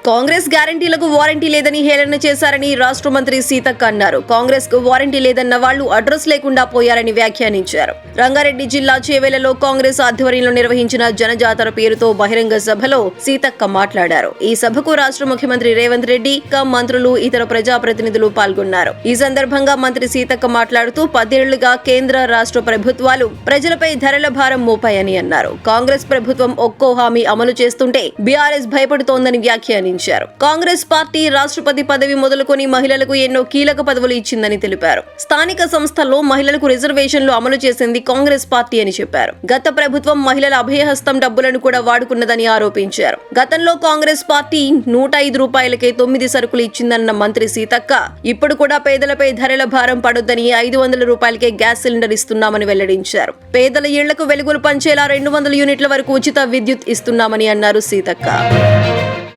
Congress గ్యారంటీలకు warranty లేదని హేళన చేశారని రాష్ట్ర మంత్రి సీతక్క అన్నారు. కాంగ్రెస్ కు వారంటీ లేదన్న వాళ్లు అడ్రస్ లేకుండా పోయారని వ్యాఖ్యానించారు. రంగారెడ్డి జిల్లా చేవెళ్లలో కాంగ్రెస్ ఆధ్వర్యంలో నిర్వహించిన జనజాతర పేరుతో బహిరంగ సభలో సీతక్క మాట్లాడారు. ఈ సభకు రాష్ట్ర ముఖ్యమంత్రి రేవంత్ రెడ్డి, మంత్రులు, ఇతర ప్రజాప్రతినిధులు పాల్గొన్నారు. ఈ సందర్భంగా మంత్రి సీతక్క మాట్లాడుతూ 10 ఏళ్లుగా కేంద్ర రాష్ట్ర ప్రభుత్వాలు ప్రజలపై ధరల భారం మోపాయని అన్నారు. కాంగ్రెస్ ప్రభుత్వం ఒక్కో హామీ అమలు చేస్తుంటే బీఆర్ఎస్ భయపడుతోందని వ్యాఖ్యానించారు. కాంగ్రెస్ పార్టీ రాష్ట్రపతి పదవి మొదలుకొని మహిళలకు ఎన్నో కీలక పదవులు ఇచ్చిందని తెలిపారు. స్థానిక సంస్థల్లో మహిళలకు రిజర్వేషన్లు అమలు చేసింది కాంగ్రెస్ పార్టీ అని చెప్పారు. గత ప్రభుత్వం మహిళల అభయహస్తం డబ్బులను కూడా వాడుకున్నదని ఆరోపించారు. గతంలో కాంగ్రెస్ పార్టీ 105 రూపాయలకే 9 సరుకులు ఇచ్చిందన్న మంత్రి సీతక్క ఇప్పుడు కూడా పేదలపై ధరల భారం పడొద్దని 500 రూపాయలకే గ్యాస్ సిలిండర్ ఇస్తున్నామని వెల్లడించారు. పేదల ఇళ్లకు వెలుగులు పంచేలా 200 యూనిట్ల వరకు ఉచిత విద్యుత్ ఇస్తున్నామని అన్నారు సీతక్క.